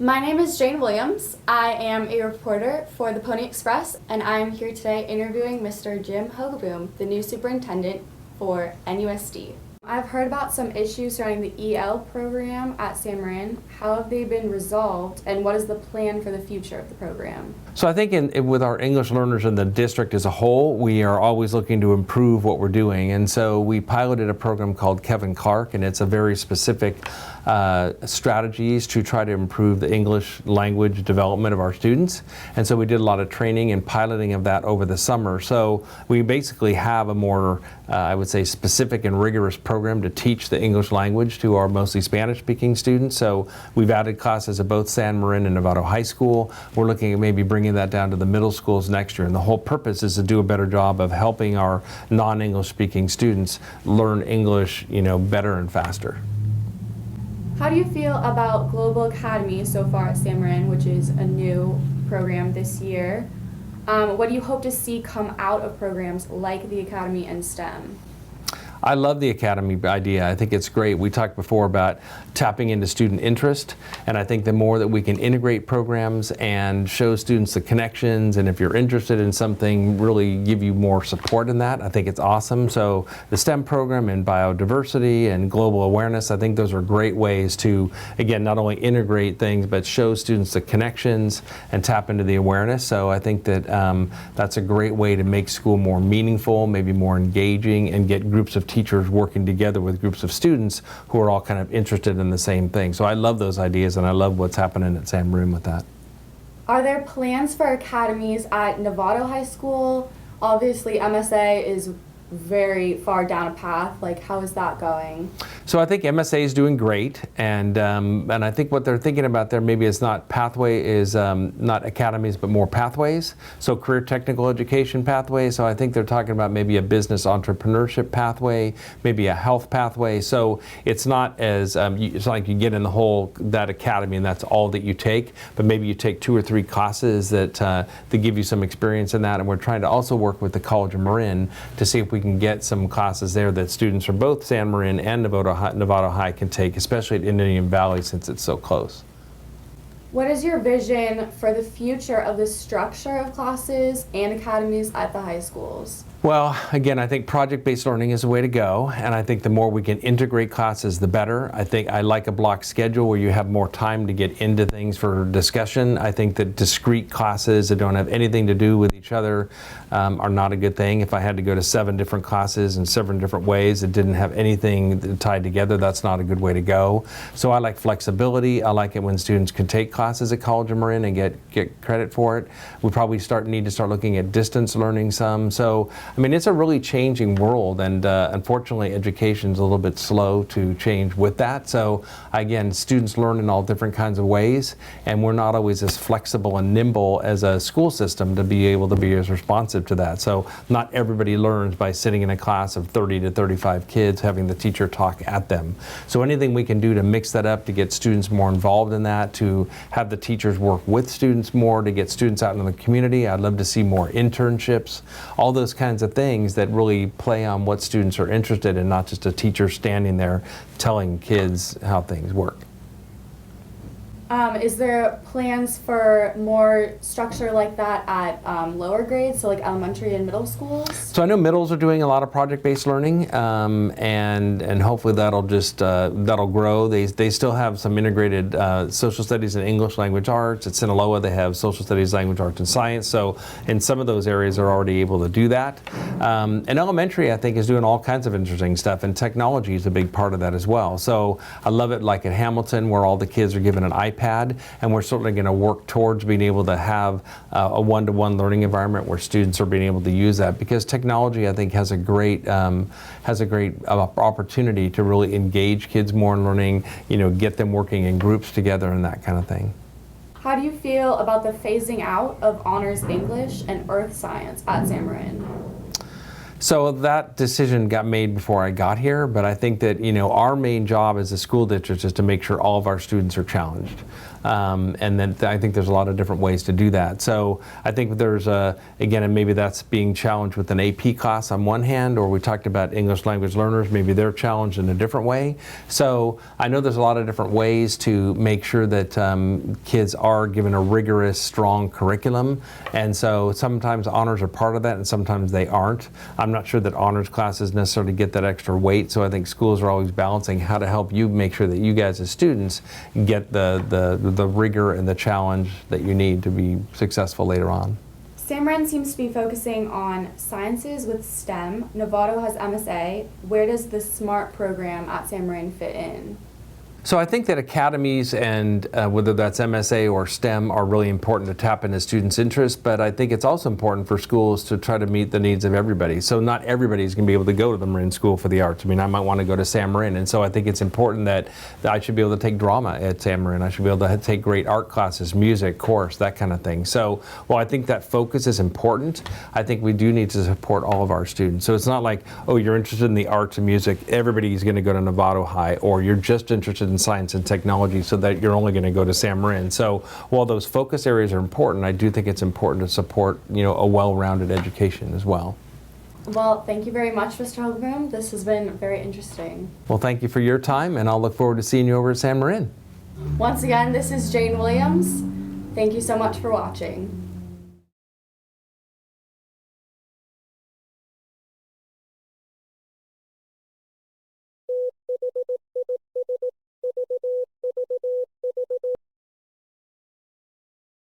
My name is Jane Williams. I am a reporter for the Pony Express, and I am here today interviewing Mr. Jim Hogeboom, the new superintendent for NUSD. I've heard about some issues surrounding the EL program at San Marin. How have they been resolved, and what is the plan for the future of the program? So I think with our English learners in the district as a whole, we are always looking to improve what we're doing. And so we piloted a program called Kevin Clark, and it's a very specific strategies to try to improve the English language development of our students. And so we did a lot of training and piloting of that over the summer. So we basically have a more, I would say, specific and rigorous program to teach the English language to our mostly Spanish-speaking students. So we've added classes at both San Marin and Novato High School. We're looking at maybe bringing that down to the middle schools next year. And the whole purpose is to do a better job of helping our non-English speaking students learn English, better and faster. How do you feel about Global Academy so far at San Marin, which is a new program this year? What do you hope to see come out of programs like the Academy and STEM? I love the Academy idea. I think it's great. We talked before about tapping into student interest, and I think the more that we can integrate programs and show students the connections, and if you're interested in something, really give you more support in that, I think it's awesome. So the STEM program and biodiversity and global awareness, I think those are great ways to, again, not only integrate things, but show students the connections and tap into the awareness. So I think that that's a great way to make school more meaningful, maybe more engaging, and get groups of teachers working together with groups of students who are all kind of interested in the same thing. So I love those ideas, and I love what's happening at San Marin with that. Are there plans for academies at Novato High School? Obviously, MSA is very far down a path. How is that going? So I think MSA is doing great, and I think what they're thinking about there maybe is not not academies, but more pathways. So career technical education pathways. So I think they're talking about maybe a business entrepreneurship pathway, maybe a health pathway. So it's not as it's not like you get in that academy and that's all that you take, but maybe you take 2 or 3 classes that give you some experience in that. And we're trying to also work with the College of Marin to see if we can get some classes there that students from both San Marin and Novato High can take, especially at Indian Valley since it's so close. What is your vision for the future of the structure of classes and academies at the high schools? Well, again, I think project-based learning is the way to go, and I think the more we can integrate classes, the better. I think I like a block schedule where you have more time to get into things for discussion. I think that discrete classes that don't have anything to do with each other are not a good thing. If I had to go to 7 different classes in 7 different ways that didn't have anything tied together, that's not a good way to go. So I like flexibility. I like it when students can take classes at College of Marin and get credit for it. We probably need to start looking at distance learning some. So I mean, it's a really changing world, and unfortunately, education's a little bit slow to change with that. So again, students learn in all different kinds of ways, and we're not always as flexible and nimble as a school system to be able to be as responsive to that. So not everybody learns by sitting in a class of 30 to 35 kids having the teacher talk at them. So anything we can do to mix that up, to get students more involved in that, to have the teachers work with students more, to get students out in the community. I'd love to see more internships, all those kinds of things that really play on what students are interested in, not just a teacher standing there telling kids how things work. Is there plans for more structure like that at lower grades, so like elementary and middle schools? So I know middles are doing a lot of project-based learning, and hopefully that'll grow. They still have some integrated social studies and English language arts. At Sinaloa, they have social studies, language arts, and science. So in some of those areas, they're already able to do that. And elementary, I think, is doing all kinds of interesting stuff, and technology is a big part of that as well. So I love it, like at Hamilton, where all the kids are given an iPad. And we're certainly going to work towards being able to have a one-to-one learning environment where students are being able to use that, because technology, I think, has a great opportunity to really engage kids more in learning, get them working in groups together and that kind of thing. How do you feel about the phasing out of honors English and earth science at San Marin? So that decision got made before I got here, but I think that our main job as a school district is to make sure all of our students are challenged. And then I think there's a lot of different ways to do that. So I think there's again, and maybe that's being challenged with an AP class on one hand, or we talked about English language learners, maybe they're challenged in a different way. So I know there's a lot of different ways to make sure that kids are given a rigorous, strong curriculum. And so sometimes honors are part of that and sometimes they aren't. I'm not sure that honors classes necessarily get that extra weight. So I think schools are always balancing how to help you make sure that you guys as students get the rigor and the challenge that you need to be successful later on. Sam Wren seems to be focusing on sciences with STEM. Novato has MSA. Where does the SMART program at Sam Wren fit in? So I think that academies and whether that's MSA or STEM are really important to tap into students' interests, but I think it's also important for schools to try to meet the needs of everybody. So not everybody is going to be able to go to the Marin School for the Arts. I mean, I might want to go to Sam Marin, and so I think it's important that I should be able to take drama at Sam Marin. I should be able to take great art classes, music, chorus, that kind of thing. So while I think that focus is important, I think we do need to support all of our students. So it's not like, oh, you're interested in the arts and music, everybody's going to go to Novato High, or you're just interested in science and technology, so that you're only going to go to Sam Marin. So while those focus areas are important, I do think it's important to support, a well-rounded education as well. Well, thank you very much, Mr. Hogeboom. This has been very interesting. Well, thank you for your time, and I'll look forward to seeing you over at Sam Marin. Once again, this is Jane Williams. Thank you so much for watching.